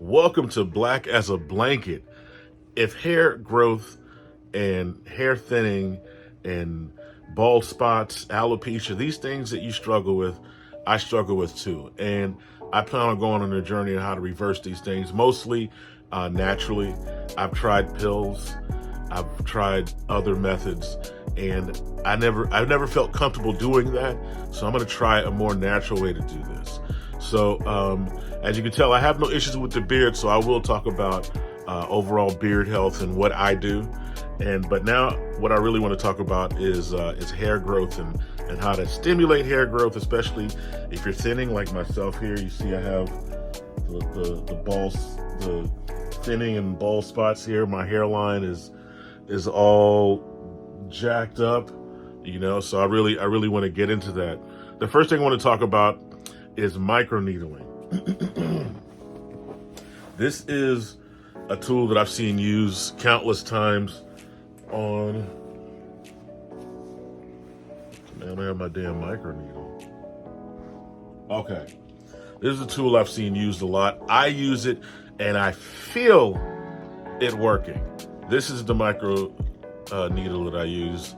Welcome to Black as a Blanket. If hair growth and hair thinning and bald spots, alopecia, these things that you struggle with, I struggle with too. And I plan on going on a journey on how to reverse these things, mostly naturally. I've tried pills, I've tried other methods, and I've never felt comfortable doing that. So I'm gonna try a more natural way to do this. So as you can tell, I have no issues with the beard, so I will talk about overall beard health and what I do. But now what I really want to talk about is hair growth and how to stimulate hair growth, especially if you're thinning like myself here. You see I have the thinning and bald spots here. My hairline is all jacked up, so I really want to get into that. The first thing I want to talk about is microneedling. This is a tool that I've seen used countless times on, man, I have my damn microneedle. Okay. This is a tool I've seen used a lot. I use it and I feel it working. This is the micro needle that I use.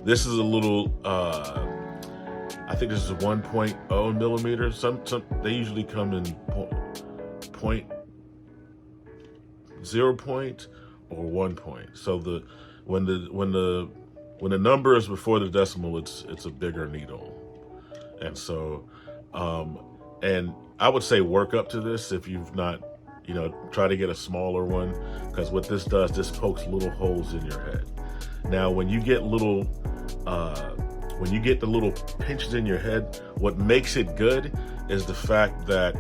This is a little, I think this is 1.0 millimeters. Some they usually come in 0 point or 1 point. So when the number is before the decimal, it's a bigger needle. And so and I would say work up to this if you've not, try to get a smaller one, because what this does, this pokes little holes in your head. Now when you get the little pinches in your head, what makes it good is the fact that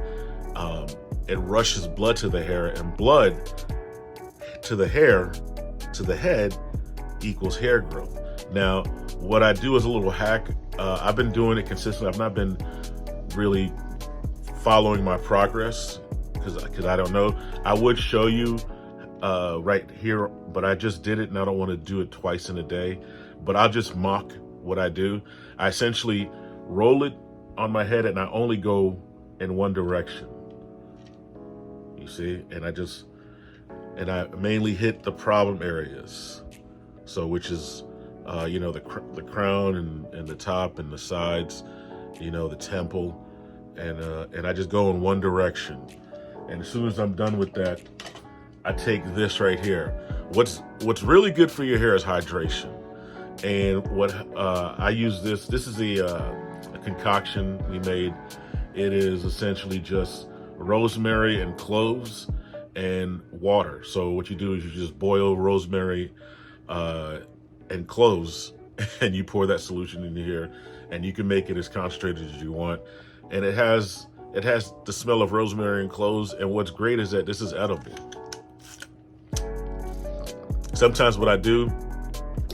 it rushes blood to the hair, and blood to the hair, to the head, equals hair growth. Now, what I do is a little hack. I've been doing it consistently. I've not been really following my progress because I don't know. I would show you right here, but I just did it and I don't want to do it twice in a day. But I'll just mock what I do. I essentially roll it on my head and I only go in one direction. You see, and I mainly hit the problem areas. So which is, the crown and the top and the sides, the temple, and I just go in one direction. And as soon as I'm done with that, I take this right here. What's really good for your hair is hydration. And what I use this is a concoction we made. It is essentially just rosemary and cloves and water. So what you do is you just boil rosemary and cloves, and you pour that solution into here, and you can make it as concentrated as you want. And it has the smell of rosemary and cloves. And what's great is that this is edible. Sometimes what I do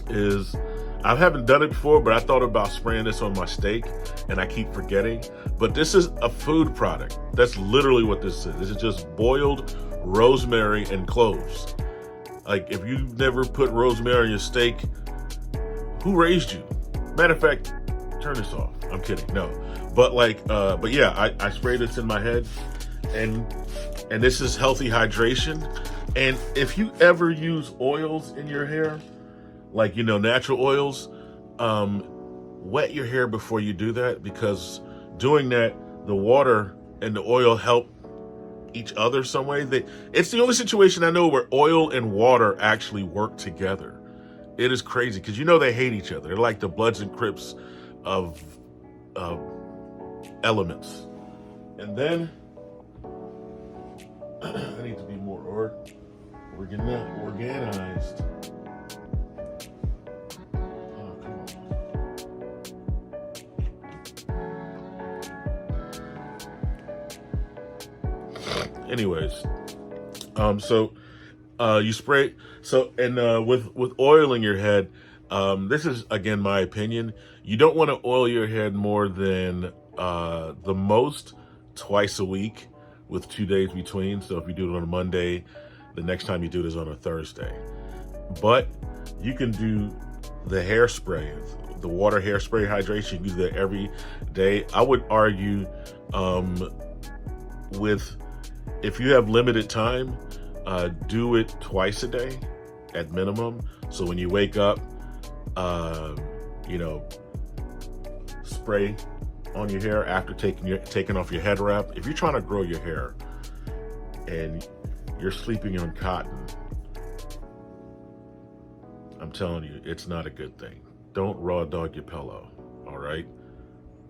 is, I haven't done it before, but I thought about spraying this on my steak and I keep forgetting. But this is a food product. That's literally what this is. This is just boiled rosemary and cloves. Like, if you've never put rosemary in your steak, who raised you? Matter of fact, turn this off. I'm kidding. No. But yeah, I spray this in my head, and this is healthy hydration. And if you ever use oils in your hair, like, natural oils, wet your hair before you do that, because doing that, the water and the oil help each other some way. It's the only situation I know where oil and water actually work together. It is crazy, because they hate each other. They're like the Bloods and Crips of elements. And then I need to be more organized. Anyways, so you spray. So, and with oiling your head, this is again my opinion. You don't want to oil your head more than the most twice a week, with 2 days between. So if you do it on a Monday, the next time you do it is on a Thursday. But you can do the hairspray, the water hairspray hydration. You can do that every day. I would argue with if you have limited time, do it twice a day at minimum. So when you wake up, you know, spray on your hair after taking off your head wrap. If you're trying to grow your hair and you're sleeping on cotton, I'm telling you, it's not a good thing. Don't raw dog your pillow, all right?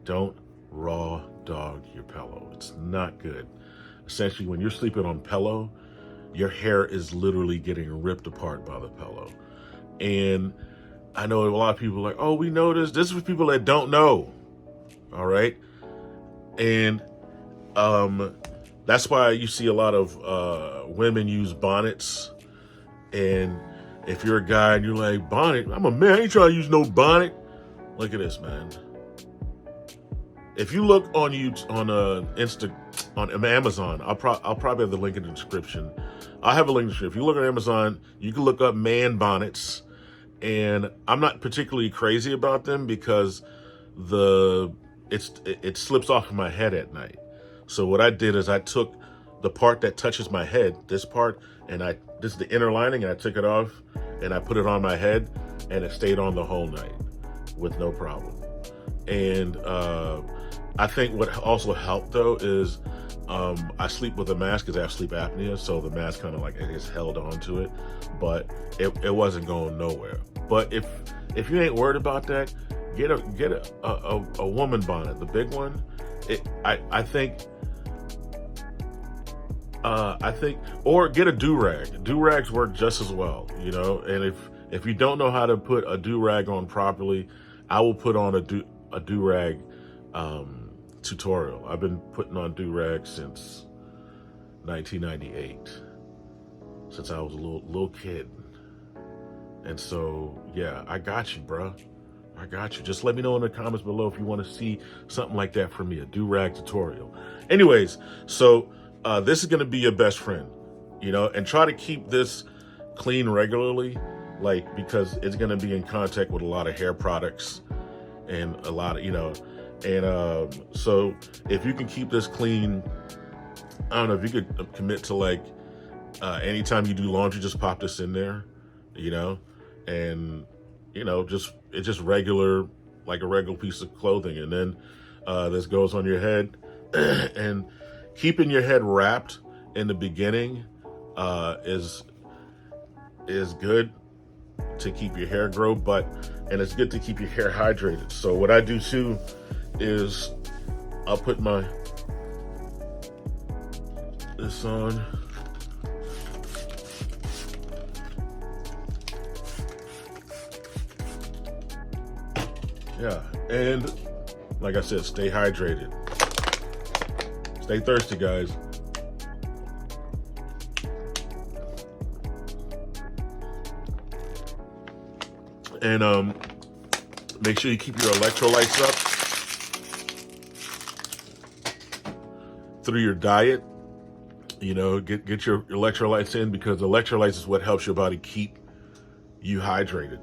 Don't raw dog your pillow. It's not good. Essentially, when you're sleeping on pillow, your hair is literally getting ripped apart by the pillow. And I know a lot of people are like, oh, we know this. This is for people that don't know, all right? And that's why you see a lot of women use bonnets. And if you're a guy and you're like, bonnet, I'm a man, I ain't trying to use no bonnet. Look at this, man. If you look on on Amazon, I'll probably have the link in the description. I'll have a link in the description. If you look on Amazon, you can look up man bonnets. And I'm not particularly crazy about them because it slips off of my head at night. So what I did is I took the part that touches my head, this part, and this is the inner lining, and I took it off and I put it on my head, and it stayed on the whole night with no problem. And I think what also helped though is I sleep with a mask because I have sleep apnea, so the mask kind of like is held onto it, but it wasn't going nowhere. But if you ain't worried about that, get a woman bonnet, the big one. I think, or get a do-rag. Do-rags work just as well, you know. And if you don't know how to put a do-rag on properly, I will put on a do-rag tutorial. I've been putting on do-rags since 1998, since I was a little kid. And so, yeah, I got you, bro. I got you. Just let me know in the comments below if you want to see something like that from me, a do-rag tutorial. Anyways, so this is going to be your best friend, you know, and try to keep this clean regularly, like, because it's going to be in contact with a lot of hair products and a lot of, you know, and so if you can keep this clean, I don't know, if you could commit to like anytime you do laundry, just pop this in there, you know, and you know, it's just regular, like a regular piece of clothing. And then this goes on your head. And keeping your head wrapped in the beginning is good to keep your hair grow, and it's good to keep your hair hydrated. So what I do too is I'll put this on. Yeah, and like I said, stay hydrated. Stay thirsty, guys. And make sure you keep your electrolytes up through your diet. You know, get your electrolytes in, because electrolytes is what helps your body keep you hydrated.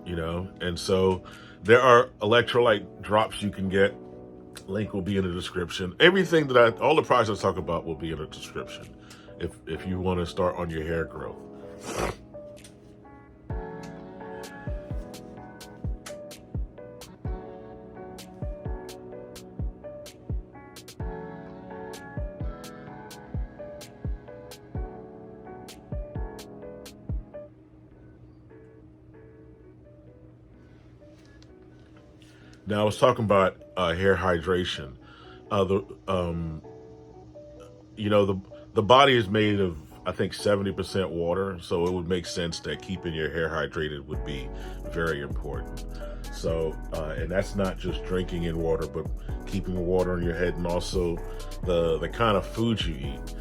You know, and so there are electrolyte drops you can get. Link will be in the description. Everything that all the products I talk about will be in the description if you want to start on your hair growth. Now I was talking about hair hydration. You know, the body is made of, I think, 70% water, so it would make sense that keeping your hair hydrated would be very important. So, and that's not just drinking in water, but keeping the water on your head, and also the kind of food you eat.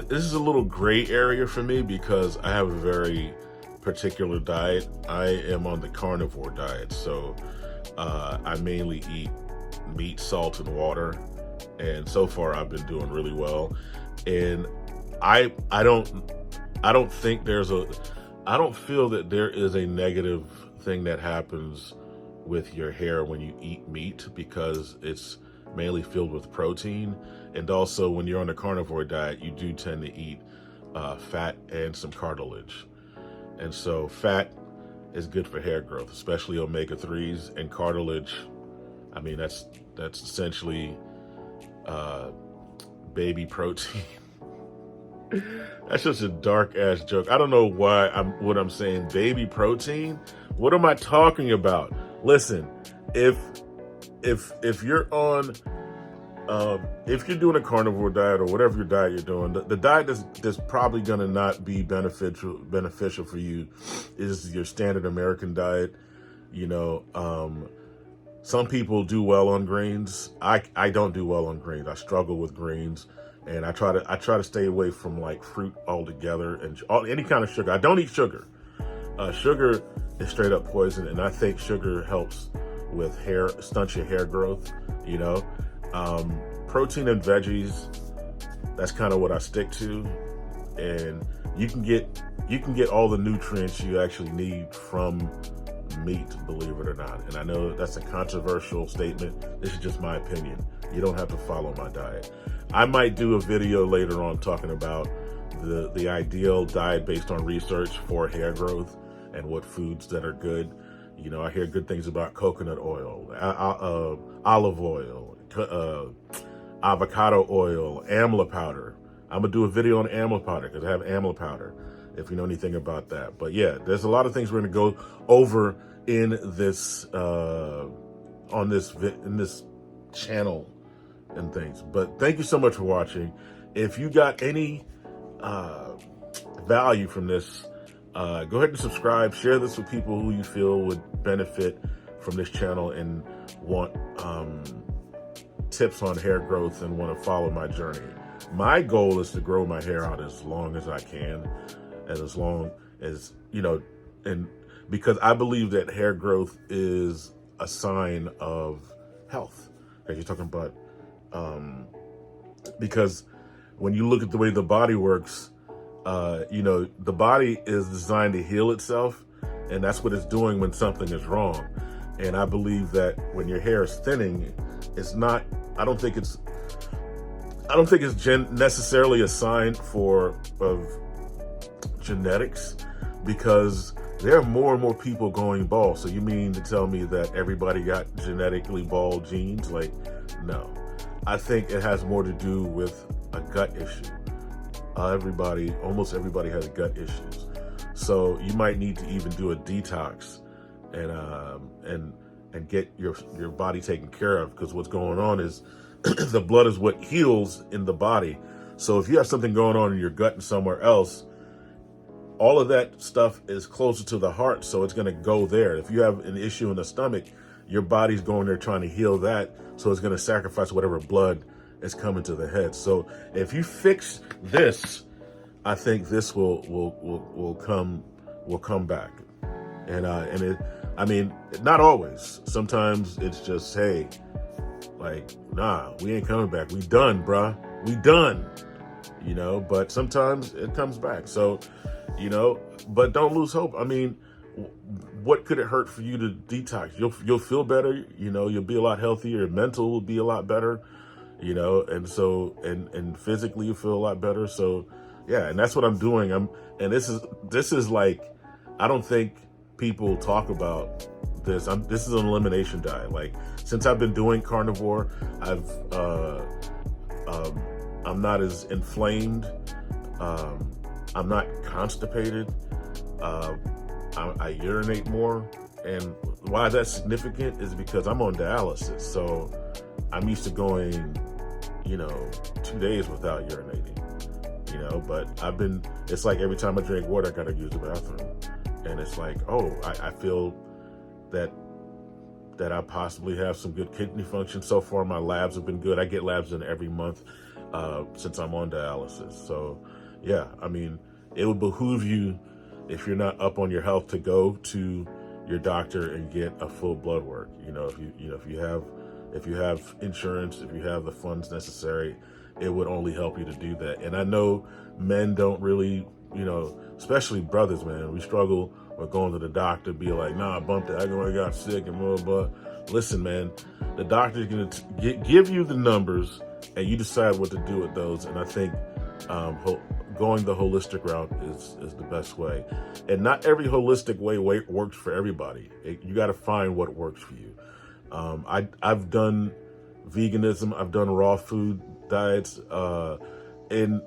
This is a little gray area for me because I have a very particular diet. I am on the carnivore diet, so I mainly eat meat, salt, and water, and so far I've been doing really well. And I don't think I don't feel that there is a negative thing that happens with your hair when you eat meat, because it's mainly filled with protein. And also when you're on a carnivore diet, you do tend to eat fat and some cartilage. And so fat is good for hair growth, especially omega-3s, and cartilage. I mean, that's essentially baby protein. That's just a dark ass joke. I don't know why what I'm saying. Baby protein? What am I talking about? Listen, if you're on if you're doing a carnivore diet or whatever your diet you're doing, the diet that's probably going to not be beneficial for you is your standard American diet. You know, some people do well on greens. I don't do well on greens. I struggle with greens, and I try to stay away from like fruit altogether and any kind of sugar. I don't eat sugar. Sugar is straight up poison, and I think sugar helps with stunts your hair growth. You know, protein and veggies. That's kind of what I stick to, and you can get all the nutrients you actually need from meat, believe it or not. And I know that's a controversial statement. This is just my opinion. You don't have to follow my diet. I might do a video later on talking about the ideal diet based on research for hair growth and what foods that are good. You know, I hear good things about coconut oil, olive oil, avocado oil, amla powder. I'm gonna do a video on amla powder because I have amla powder, if you know anything about that. But yeah, there's a lot of things we're gonna go over in this in this channel and things. But thank you so much for watching. If you got any value from this, go ahead and subscribe. Share this with people who you feel would benefit from this channel and want tips on hair growth and want to follow my journey. My goal is to grow my hair out as long as I can, and as long as, you know, and because I believe that hair growth is a sign of health. As you're talking about, because when you look at the way the body works, you know, the body is designed to heal itself, and that's what it's doing when something is wrong. And I believe that when your hair is thinning, it's not, I don't think it's necessarily a sign of genetics, because there are more and more people going bald. So you mean to tell me that everybody got genetically bald genes? Like, no. I think it has more to do with a gut issue. Almost everybody has gut issues. So you might need to even do a detox and get your body taken care of, because what's going on is the blood is what heals in the body. So if you have something going on in your gut and somewhere else, all of that stuff is closer to the heart, so it's going to go there. If you have an issue in the stomach, your body's going there trying to heal that, so it's going to sacrifice whatever blood is coming to the head. So if you fix this, I think this will come back. And I mean, not always. Sometimes it's just, hey, like, nah, we ain't coming back. We done, bruh. We done. You know, but sometimes it comes back. So, you know, but don't lose hope. I mean, what could it hurt for you to detox? You'll feel better. You know, you'll be a lot healthier. Your mental will be a lot better. You know, and so and physically you feel a lot better. So, yeah, and that's what I'm doing. And this is like, I don't think people talk about this. This is an elimination diet. Like, since I've been doing carnivore, I'm not as inflamed. I'm not constipated. I urinate more. And why that's significant is because I'm on dialysis. So I'm used to going, you know, 2 days without urinating, you know, but it's like every time I drink water, I got to use the bathroom. And it's like, oh, I feel that I possibly have some good kidney function. So far, my labs have been good. I get labs in every month since I'm on dialysis. So, yeah, I mean, it would behoove you, if you're not up on your health, to go to your doctor and get a full blood work. You know, if you have insurance, if you have the funds necessary, it would only help you to do that. And I know men don't really, you know, especially brothers, man, we struggle with going to the doctor, be like, nah, I bumped it, I got sick and blah, blah. listen, man, the doctor's going to give you the numbers and you decide what to do with those. And I think going the holistic route is the best way. And not every holistic way works for everybody. You got to find what works for you. I've done veganism, I've done raw food diets, and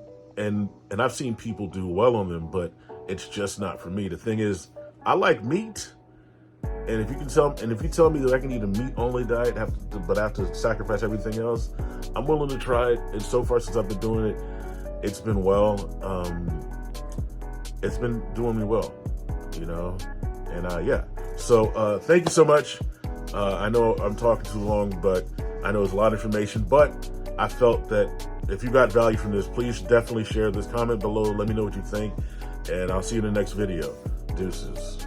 I've seen people do well on them, but it's just not for me. The thing is, I like meat, and if you tell me that I can eat a meat only diet, but I have to sacrifice everything else, I'm willing to try it. And so far since I've been doing it, it's been well. It's been doing me well, you know. And yeah. So thank you so much. I know I'm talking too long, but I know it's a lot of information, but I felt that if you got value from this, please definitely share this. Comment below. Let me know what you think. And I'll see you in the next video. Deuces.